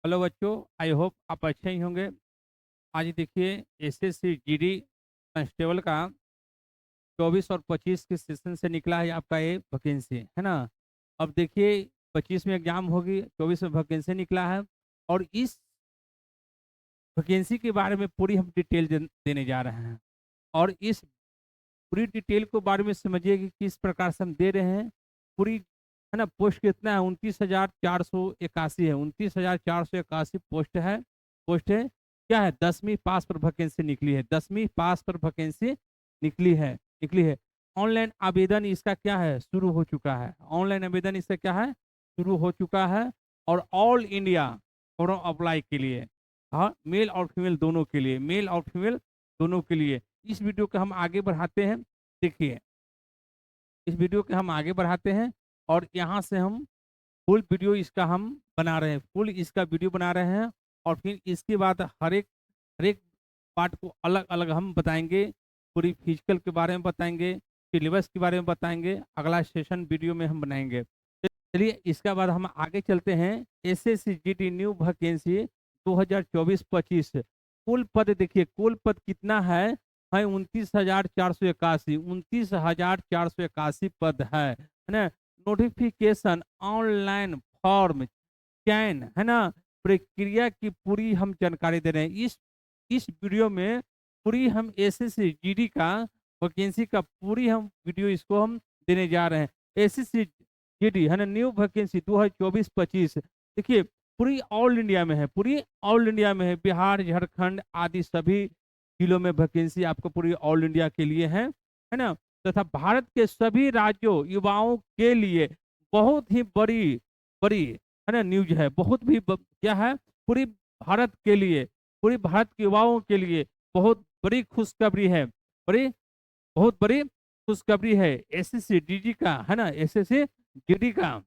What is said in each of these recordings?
Hello बच्चों, I hope आप अच्छे ही होंगे। आज देखिए एसएससी जीडी कांस्टेबल का 24 और 25 के सेशन से निकला है आपका ये वैकेंसी, है ना। अब देखिए 25 में एग्जाम होगी, 24 में वैकेंसी निकला है। और इस वैकेंसी के बारे में पूरी हम डिटेल देने जा रहे हैं। और इस पूरी डिटेल को बारे में समझिए कि किस प्रकार से हम दे रहे हैं पूरी, है ना। पोस्ट कितना है? 29,481 है। 29,481 पोस्ट है। क्या है? 10वीं पास पर वैकेंसी निकली है। 10वीं पास पर वैकेंसी निकली है। ऑनलाइन आवेदन इसका क्या है? शुरू हो चुका है। ऑनलाइन आवेदन इसका क्या है? शुरू हो चुका है। और ऑल इंडिया फॉर्म अप्लाई के लिए, हाँ, मेल और फीमेल दोनों के लिए, मेल और फीमेल दोनों के लिए। इस वीडियो को हम आगे बढ़ाते हैं। देखिए, इस वीडियो को हम आगे बढ़ाते हैं और यहाँ से हम फुल वीडियो इसका हम बना रहे हैं, फुल इसका वीडियो बना रहे हैं। और फिर इसके बाद हर एक पार्ट को अलग अलग हम बताएंगे। पूरी फिजिकल के बारे में बताएंगे, सिलेबस के बारे में बताएंगे, अगला सेशन वीडियो में हम बनाएंगे। चलिए, इसके बाद हम आगे चलते हैं। SSC GD new vacancy 2024-25। कुल पद देखिए, कुल पद कितना है 29,481। 29,481 पद है ना। नोटिफिकेशन ऑनलाइन फॉर्म चयन, है ना, प्रक्रिया की पूरी हम जानकारी दे रहे हैं इस वीडियो में। पूरी हम एसएससी जीडी का वैकेंसी का पूरी हम वीडियो इसको हम देने जा रहे हैं। एसएससी जीडी, है ना, न्यू वैकेंसी 2024-25। देखिए, पूरी ऑल इंडिया में है, पूरी ऑल इंडिया में है। बिहार, झारखंड आदि सभी जिलों में वैकेंसी आपको पूरी ऑल इंडिया के लिए है ना। तथा भारत के सभी राज्यों युवाओं के लिए बहुत ही बड़ी बड़ी, है ना, न्यूज है। बहुत भी क्या है? पूरी भारत के लिए, पूरी भारत के युवाओं के लिए बहुत बड़ी खुशखबरी है। बड़ी, बहुत बड़ी खुशखबरी है एसएससी जीडी का, है ना। एसएससी जीडी का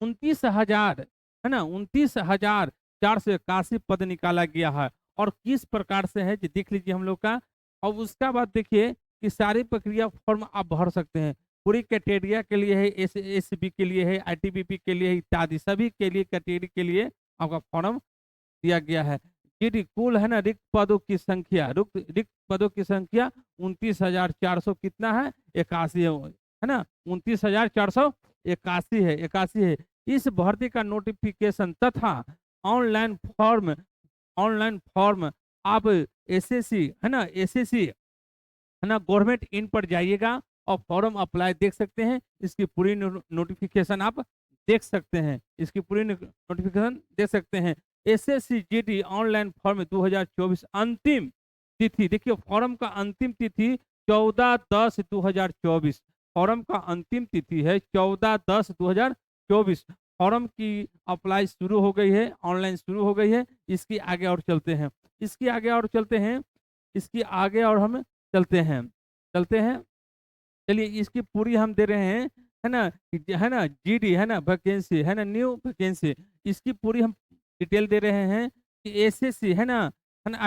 29,000, है ना, 29,481 पद निकाला गया है। और किस प्रकार से है जी देख लीजिए हम लोग का। और उसका बाद देखिए कि सारी प्रक्रिया फॉर्म आप भर सकते हैं। पूरी कैटेगरिया के लिए है, एसएसबी के लिए है, आईटीबीपी के लिए है, इत्यादि सभी के लिए कैटेगरी के लिए आपका फॉर्म दिया गया है। यदि कुल, है ना, रिक्त पदों की संख्या, रिक्त पदों की संख्या 29,400 कितना है? 81 है ना। 29,481 है। इस भर्ती का नोटिफिकेशन तथा ऑनलाइन फॉर्म ऑनलाइन फॉर्म आप एसएससी, है ना, एसएससी, है ना, गवर्नमेंट इन पर जाइएगा और फॉर्म अप्लाई देख सकते हैं। इसकी पूरी नोटिफिकेशन आप देख सकते हैं। इसकी पूरी नोटिफिकेशन देख सकते हैं। एसएससी जीडी ऑनलाइन फॉर्म 2024 अंतिम तिथि देखिए, फॉर्म का अंतिम तिथि 14/10/2024। फॉर्म का अंतिम तिथि है 14/10/2024। फॉर्म की अप्लाई शुरू हो गई है, ऑनलाइन शुरू हो गई है। इसकी आगे और चलते हैं, इसकी आगे और चलते हैं, इसकी आगे और हम चलते हैं। चलिए, इसकी पूरी हम दे रहे हैं, है ना, है ना, जीडी, है ना, वैकेंसी, है ना, न्यू वैकेंसी। इसकी पूरी हम डिटेल दे रहे हैं कि एसएससी, है ना,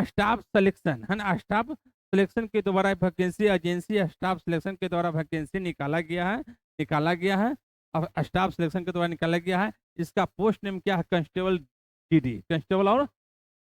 स्टाफ सिलेक्शन, है ना, स्टाफ सिलेक्शन के द्वारा वैकेंसी, एजेंसी स्टाफ सिलेक्शन के द्वारा वैकेंसी निकाला गया है। अब स्टाफ सिलेक्शन के द्वारा निकाला गया है। इसका पोस्ट नेम क्या है? कांस्टेबल जीडी, कांस्टेबल और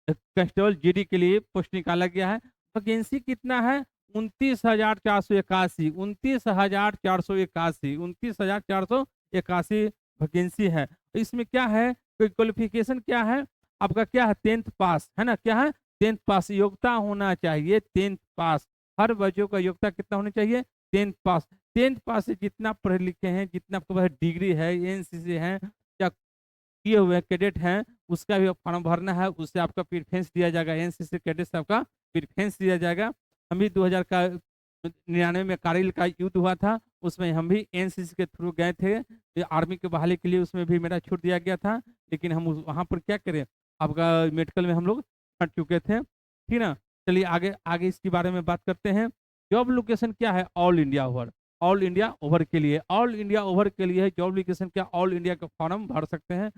कांस्टेबल जीडी के लिए पोस्ट निकाला गया है। वैकेंसी कितना है? 29,481, 29,481, 29,481 वैकेंसी है। इसमें क्या है? कोई क्वालिफिकेशन क्या है आपका? क्या है? 10th पास, है ना। क्या है? 10th पास योग्यता होना चाहिए। 10th पास, हर बच्चों का योग्यता कितना होना चाहिए? 10th पास। 10th पास से जितना पढ़े लिखे हैं, जितना आपके पास डिग्री है, एनसीसी है या किए हुए कैडेट हैं, उसका भी फॉर्म भरना है। उससे आपका प्रेफरेंस दिया जाएगा, एनसीसी कैडेट से आपका प्रेफरेंस दिया जाएगा। हम भी 2099 में कारगिल का युद्ध हुआ था, उसमें हम भी एनसीसी के थ्रू गए थे। आर्मी के बहाली के लिए उसमें भी मेरा छूट दिया गया था। लेकिन हम वहाँ पर क्या करें, आपका मेडिकल में हम लोग हट चुके थे, ठीक ना। चलिए, आगे आगे इसके बारे में बात करते हैं। जॉब लोकेशन क्या है? All India over, all India over के लिए, ऑल इंडिया ओवर के लिए है जॉब लोकेशन क्या? ऑल इंडिया का फॉर्म भर सकते हैं।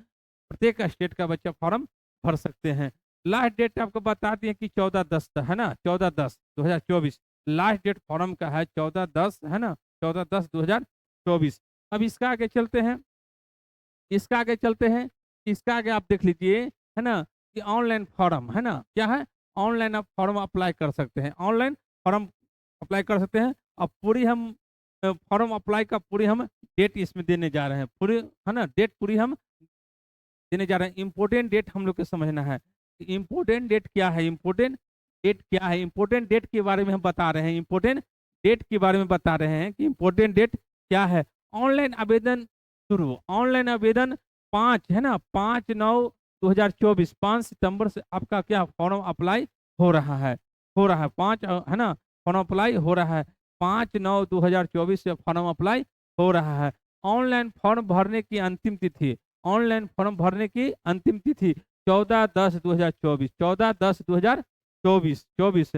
प्रत्येक स्टेट का बच्चा फॉर्म भर सकते हैं। लास्ट डेट आपको बता दिए कि 14/10 है ना, 14/10/2024 लास्ट डेट फॉर्म का है। 14/10, है ना, 14/10/2024। अब इसका आगे चलते हैं, इसका आगे आप देख लीजिए है ना, कि ऑनलाइन फॉर्म, है ना, क्या है, ऑनलाइन आप फॉर्म अप्लाई कर सकते हैं, ऑनलाइन फॉर्म अप्लाई कर सकते हैं। अब पूरी हम फॉर्म अप्लाई का पूरी हम डेट इसमें देने जा रहे हैं, पूरी, है ना, डेट पूरी हम देने जा रहे हैं। इंपॉर्टेंट डेट हम लोग को समझना है। इंपॉर्टेंट डेट क्या है, इंपॉर्टेंट डेट क्या है, इंपॉर्टेंट डेट के बारे में हम बता रहे हैं, इंपॉर्टेंट डेट के बारे में बता रहे हैं कि इंपॉर्टेंट डेट क्या है। ऑनलाइन आवेदन शुरू, ऑनलाइन आवेदन 5, है ना, 5/9/2024, 5 सितंबर से आपका क्या फॉर्म अप्लाई हो रहा है, हो रहा है 5, है ना, फॉर्म अप्लाई हो रहा है, 5/9/2024 से फॉर्म अप्लाई हो रहा है। ऑनलाइन फॉर्म भरने की अंतिम तिथि, ऑनलाइन फॉर्म भरने की अंतिम तिथि 14/10/2024, 14/10/2024, 24।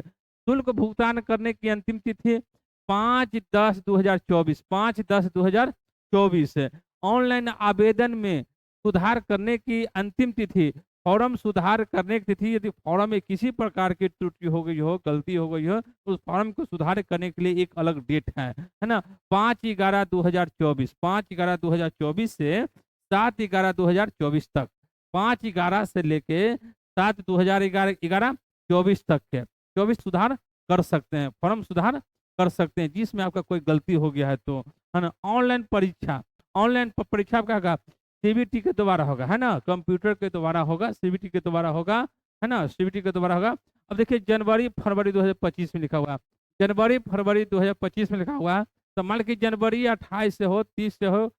शुल्क भुगतान करने की अंतिम तिथि 5/10/2024, 5/10/2024। ऑनलाइन आवेदन में सुधार करने की अंतिम तिथि, फॉर्म सुधार करने की तिथि, यदि फॉर्म में किसी प्रकार की त्रुटि हो गई हो, गलती हो गई हो, उस फॉर्म को सुधार करने के लिए एक अलग डेट है ना, 5/11/2024, 5/11/2024 से 7/11/2024 तक, 5/11 से लेके 7/2011/24 तक के 24 सुधार कर सकते हैं, फॉर्म सुधार कर सकते हैं जिसमें आपका कोई गलती हो गया है तो, है ना। ऑनलाइन परीक्षा, ऑनलाइन परीक्षा आपका होगा सीबीटी के द्वारा होगा, है ना, कंप्यूटर के द्वारा होगा, सीबीटी के द्वारा होगा, है ना, सीबीटी के द्वारा होगा। अब देखिए जनवरी फरवरी 2025 में लिखा हुआ है, जनवरी फरवरी 2025 में लिखा हुआ है, तो मान लीजिए जनवरी 28 से हो, 30 से हो,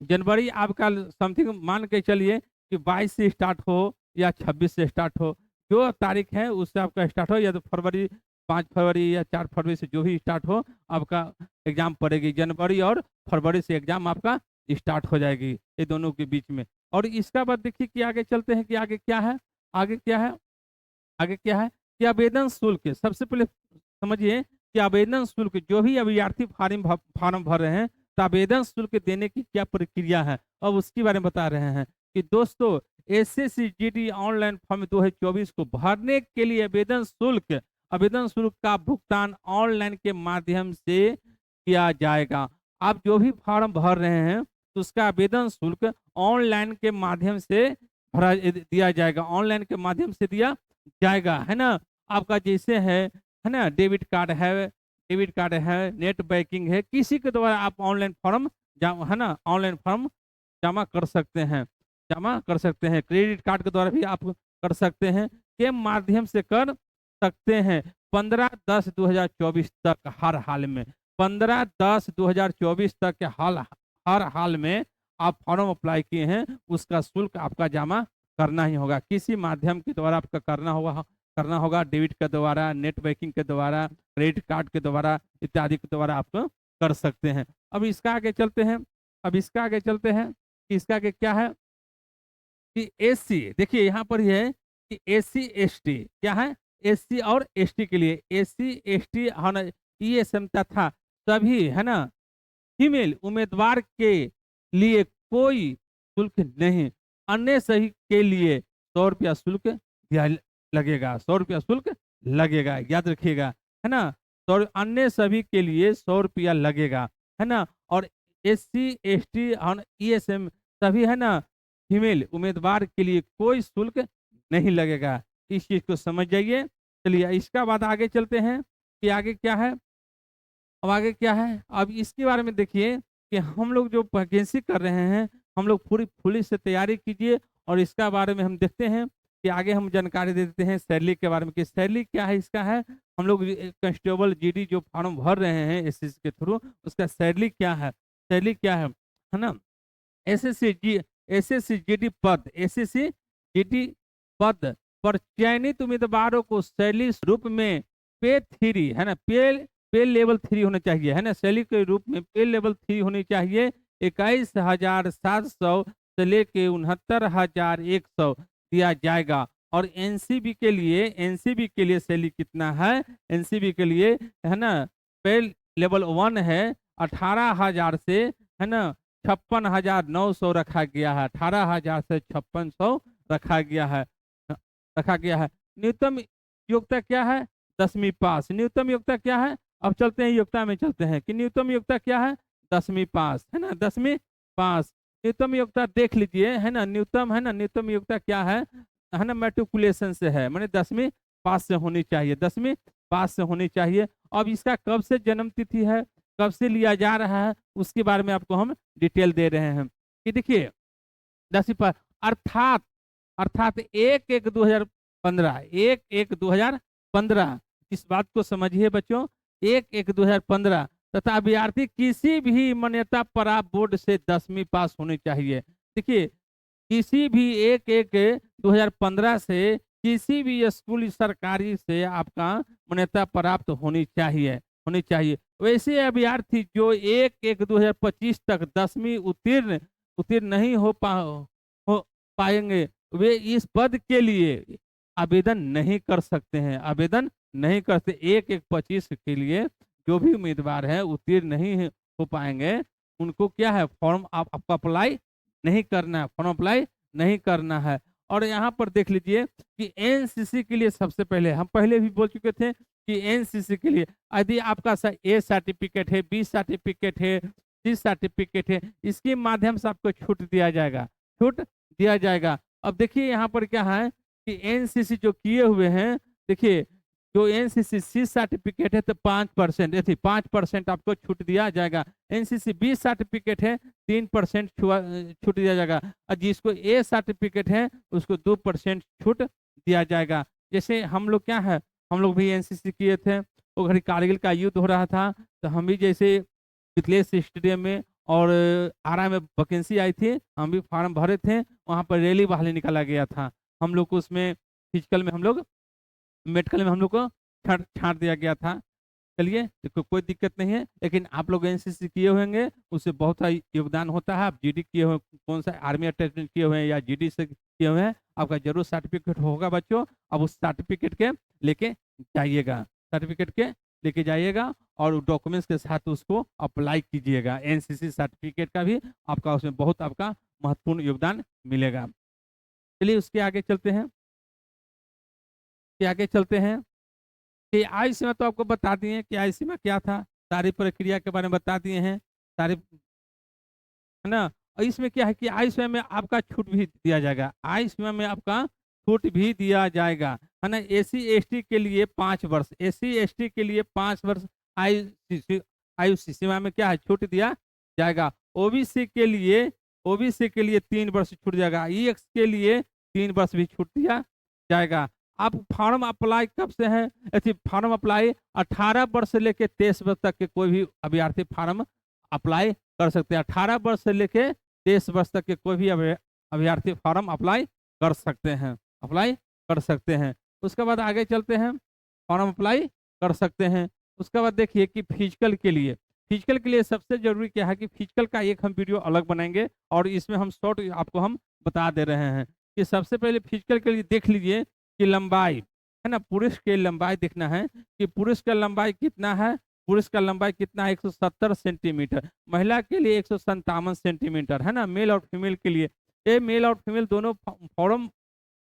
जनवरी आपका समथिंग मान के चलिए कि 22 से स्टार्ट हो या 26 से स्टार्ट हो, जो तारीख है उससे आपका स्टार्ट हो, या तो फरवरी 5 फरवरी या 4 फरवरी से जो भी स्टार्ट हो आपका एग्जाम पड़ेगी, जनवरी और फरवरी से एग्जाम आपका स्टार्ट हो जाएगी, ये दोनों के बीच में। और इसका बाद देखिए कि आगे चलते हैं कि आगे क्या है, आगे क्या है, आगे क्या है कि आवेदन शुल्क, सबसे पहले समझिए कि आवेदन शुल्क, जो भी अभ्यर्थी फॉर्म भर रहे हैं तो आवेदन शुल्क देने की क्या प्रक्रिया है, अब उसके बारे में बता रहे हैं कि दोस्तों एसएससी जीडी ऑनलाइन फॉर्म 2024 को भरने के लिए आवेदन शुल्क का भुगतान ऑनलाइन के माध्यम से किया जाएगा। आप जो भी फॉर्म भर रहे हैं तो उसका आवेदन शुल्क ऑनलाइन के माध्यम से भरा दिया जाएगा, ऑनलाइन के माध्यम से दिया जाएगा, है ना। आपका जैसे है ना, डेबिट कार्ड है, नेट बैंकिंग है, किसी के द्वारा आप ऑनलाइन फॉर्म, है ना, ऑनलाइन फॉर्म जमा कर सकते हैं, जमा कर सकते हैं, क्रेडिट कार्ड के द्वारा भी आप कर सकते हैं, के माध्यम से कर सकते हैं। 15/10/2024 तक हर हाल में, 15/10/2024 तक के हर हाल में आप फॉर्म अप्लाई किए हैं उसका शुल्क आपका जमा करना ही होगा, किसी माध्यम के द्वारा आपका करना होगा, डेबिट के द्वारा, नेट बैंकिंग के द्वारा, क्रेडिट कार्ड के द्वारा इत्यादि के द्वारा आप कर सकते हैं। अब इसका आगे चलते हैं, अब इसका आगे चलते हैं कि इसका आगे क्या है कि एससी, देखिए यहाँ पर ये है कि एससी एसटी क्या है, एससी और एसटी के लिए, एससी एसटी ईएसएम तथा सभी, है ना, फीमेल उम्मीदवार के लिए कोई शुल्क नहीं, अन्य सही के लिए 100 रुपया शुल्क दिया लगेगा, 100 रुपया शुल्क लगेगा, याद रखिएगा, है ना। तो अन्य सभी के लिए 100 रुपया लगेगा, है ना। और एससी एसटी और ईएसएम सभी, है ना, फीमेल उम्मीदवार के लिए कोई शुल्क नहीं लगेगा, इस चीज को समझ जाइए। चलिए इसका बाद आगे चलते हैं कि आगे क्या है, अब आगे क्या है, अब इसके बारे में देखिए कि हम लोग जो वैकेंसी कर रहे हैं, हम लोग पूरी फुली से तैयारी कीजिए, और इसका बारे में हम देखते हैं कि आगे हम जानकारी दे देते हैं सैलरी के बारे में कि सैलरी क्या है इसका है। हम लोग कांस्टेबल जीडी जो फॉर्म भर रहे हैं एसएससी के थ्रू, उसका सैलरी क्या है, सैलरी क्या है ना। एसएससी जीडी पद, एसएससी जीडी पद पर चयनित उम्मीदवारों को सैलरी रूप में पे 3, है ना, पे लेवल 3 होना चाहिए, है ना, सैलरी के रूप में पे लेवल 3 होनी चाहिए। 21,700 से लेके 69,100 दिया जाएगा। और एनसीबी के लिए सैलरी कितना है, एनसीबी के लिए, है ना, पे लेवल 1 है 18,000 से, है ना, 56,900 रखा गया है, 18,000 से 5600 रखा गया है, रखा गया है। न्यूनतम योग्यता क्या है, 10वीं पास, न्यूनतम योग्यता क्या है, अब चलते हैं योग्यता में चलते हैं कि न्यूनतम योग्यता क्या है, 10वीं पास, है ना, 10वीं पास। न्यूनतम योग्यता देख लीजिए, है ना, न्यूनतम, है ना, न्यूनतम योग्यता क्या है ना, मैट्रिकुलेशन से है, माने 10वीं पास से होनी चाहिए, 10वीं पास से होनी चाहिए। अब इसका कब से जन्म तिथि है, कब से लिया जा रहा है, उसके बारे में आपको हम डिटेल दे रहे हैं कि देखिए 10वीं पर, अर्थात अर्थात 1/1/2015, 1/1/2015, इस बात को समझिए बच्चों, 1/1/2015 तथा अभ्यर्थी किसी भी मान्यता प्राप्त बोर्ड से 10वीं पास होनी चाहिए। देखिए किसी भी 1/1/2015 से किसी भी स्कूल सरकारी से आपका मान्यता प्राप्त होनी चाहिए। वैसे अभ्यर्थी जो 1/1/2025 तक 10वीं उत्तीर्ण उत्तीर्ण नहीं हो पाएंगे, वे इस पद के लिए आवेदन नहीं कर सकते हैं, आवेदन नहीं करते। 1/1/25 के लिए जो भी उम्मीदवार है उत्तीर्ण नहीं हो पाएंगे, उनको क्या है, फॉर्म आपको अप्लाई नहीं करना है, फॉर्म अप्लाई नहीं करना है। और यहाँ पर देख लीजिए कि एनसीसी के लिए सबसे पहले, हम पहले भी बोल चुके थे कि एनसीसी के लिए यदि आपका ए सर्टिफिकेट है, बी सर्टिफिकेट है, सी सर्टिफिकेट है, इसके माध्यम से आपको छूट दिया जाएगा, छूट दिया जाएगा। अब देखिए यहाँ पर क्या है कि एनसीसी जो किए हुए हैं, देखिए जो एनसीसी सी सर्टिफिकेट है तो 5%, ऐसी 5% आपको छूट दिया जाएगा। एनसीसी बी सर्टिफिकेट है 3% छूट दिया जाएगा, और जिसको ए सर्टिफिकेट है उसको 2% छूट दिया जाएगा। जैसे हम लोग क्या है, हम लोग भी एनसीसी किए थे, वो घड़ी कारगिल का युद्ध हो रहा था, तो हम भी जैसे मिथिलेश स्टेडियम में और आरा में वैकेंसी आई थी, हम भी फॉर्म भरे थे, वहाँ पर रैली बहाली निकाला गया था, हम लोग को उसमें फिजिकल में हम लोग, मेडिकल में हम लोग को छांट दिया गया था। चलिए देखो कोई दिक्कत नहीं है, लेकिन आप लोग एनसीसी किए होंगे, उससे बहुत सा योगदान होता है। आप जीडी किए हुए, कौन सा आर्मी अटैचमेंट किए हुए हैं या जीडी से किए हुए हैं, आपका जरूर सर्टिफिकेट होगा बच्चों। अब उस सर्टिफिकेट के लेके जाइएगा, सर्टिफिकेट के लेके जाइएगा और डॉक्यूमेंट्स के साथ उसको अप्लाई कीजिएगा। एनसीसी सर्टिफिकेट का भी आपका उसमें बहुत आपका महत्वपूर्ण योगदान मिलेगा। चलिए उसके आगे चलते हैं, आगे चलते हैं कि आयु सीमा तो आपको बता दिए कि आयु सीमा क्या था, सारी प्रक्रिया के बारे में बता दिए हैं सारे, है ना। और इसमें क्या है कि आयु सीमा में आपका छूट भी दिया जाएगा, आयु सीमा में आपका छूट भी दिया जाएगा, है ना। एसी एसटी के लिए 5 वर्ष, एसी एसटी के लिए 5 वर्ष आयु सीमा में क्या है, छूट दिया जाएगा। ओबीसी के लिए, ओबीसी के लिए 3 वर्ष छूट जाएगा, ईएक्स के लिए 3 वर्ष भी छूट दिया जाएगा। आप फॉर्म अप्लाई कब से है, ऐसी फॉर्म अप्लाई 18 वर्ष से लेकर 23 वर्ष तक के कोई भी अभ्यर्थी फॉर्म अप्लाई कर सकते हैं। 18 वर्ष से लेकर 23 वर्ष तक के कोई भी अभ्यर्थी फॉर्म अप्लाई कर सकते हैं, अप्लाई कर सकते हैं। उसके बाद आगे चलते हैं, फॉर्म अप्लाई कर सकते हैं। उसके बाद देखिए कि फिजिकल के लिए, फिजिकल के लिए सबसे जरूरी क्या है कि फिजिकल का एक हम वीडियो अलग बनाएंगे और इसमें हम शॉर्ट आपको हम बता दे रहे हैं कि सबसे पहले फिजिकल के लिए देख लीजिए कि लंबाई, है ना, पुरुष की लंबाई देखना है कि पुरुष का लंबाई कितना है, पुरुष का लंबाई कितना है 170 सेंटीमीटर, महिला के लिए 157 सेंटीमीटर, है ना। मेल और फीमेल के लिए, ये मेल और फीमेल दोनों फॉर्म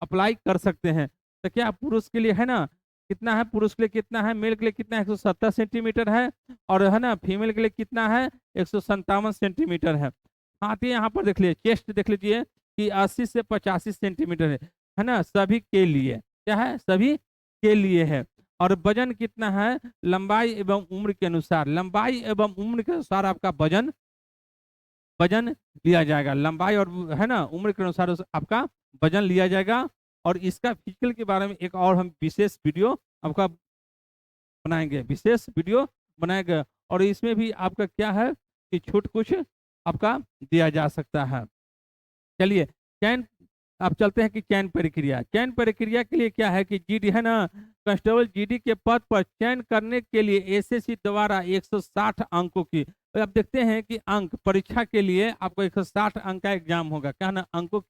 अप्लाई कर सकते हैं। तो क्या पुरुष के लिए है ना कितना है, पुरुष के लिए कितना है, मेल के लिए कितना है 170 सेंटीमीटर है, और है ना फीमेल के लिए कितना है 157 सेंटीमीटर है। साथ ही यहाँ पर देख लीजिए चेस्ट देख लीजिए कि 80 से 85 सेंटीमीटर है ना, सभी के लिए क्या है, सभी के लिए है। और वजन कितना है, लंबाई एवं उम्र के अनुसार, लंबाई एवं उम्र के अनुसार आपका वजन वजन लिया जाएगा, लंबाई और है ना उम्र के अनुसार आपका वजन लिया जाएगा। और इसका फिजिकल के बारे में एक और हम विशेष वीडियो आपका बनाएंगे, विशेष वीडियो बनाएंगे, और इसमें भी आपका क्या है कि छूट कुछ आपका दिया जा सकता है। चलिए चयन, आप चलते हैं कि चयन प्रक्रिया, चयन प्रक्रिया के लिए क्या है कि जीडी है ना, कांस्टेबल जीडी के पद पर चयन करने के लिए एसएससी द्वारा 160 अंकों की, तो आप देखते हैं कि अंक परीक्षा के लिए आपको 160 अंक का एग्जाम होगा, क्या ना, अंकों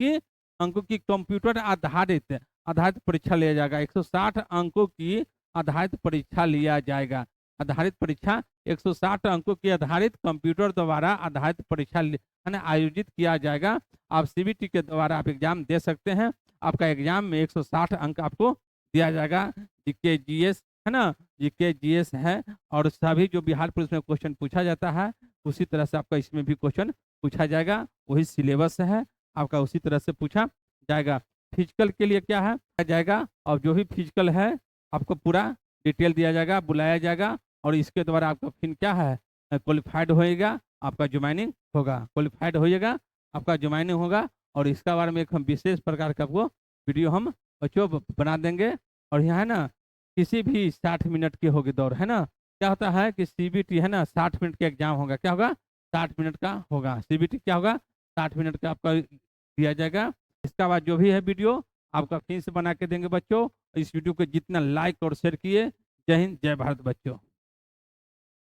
की कंप्यूटर आधारित आधारित परीक्षा लिया जाएगा, 160 अंकों की आधारित परीक्षा लिया जाएगा, आधारित परीक्षा 160 अंकों की आधारित कंप्यूटर द्वारा आधारित परीक्षा है ना आयोजित किया जाएगा। आप सीबीटी के द्वारा आप एग्जाम दे सकते हैं, आपका एग्जाम में 160 अंक आपको दिया जाएगा, जीके जीएस है ना, जीके जीएस है, और सभी जो बिहार पुलिस में क्वेश्चन पूछा जाता है उसी तरह से आपका इसमें भी क्वेश्चन पूछा जाएगा, वही सिलेबस है आपका, उसी तरह से पूछा जाएगा। फिजिकल के लिए क्या है जाएगा, और जो भी फिजिकल है आपको पूरा डिटेल दिया जाएगा, बुलाया जाएगा, और इसके द्वारा आपका फिर क्या है क्वालिफाइड होएगा, आपका ज्वाइनिंग होगा, क्वालिफाइड होइएगा, आपका ज्वाइनिंग होगा। और इसका बारे में एक हम विशेष प्रकार का आपको वीडियो हम बच्चों बना देंगे। और यहाँ है ना किसी भी 60 मिनट की होगी दौड़, है ना, क्या होता है कि सीबीटी है ना 60 मिनट का एग्जाम होगा, क्या होगा 60 मिनट का होगा, सीबीटी क्या होगा 60 मिनट का आपका दिया जाएगा। इसका बाद जो भी है वीडियो आपका फिर से बना के देंगे बच्चों। इस वीडियो को जितना लाइक और शेयर किए, जय हिंद जय भारत बच्चों।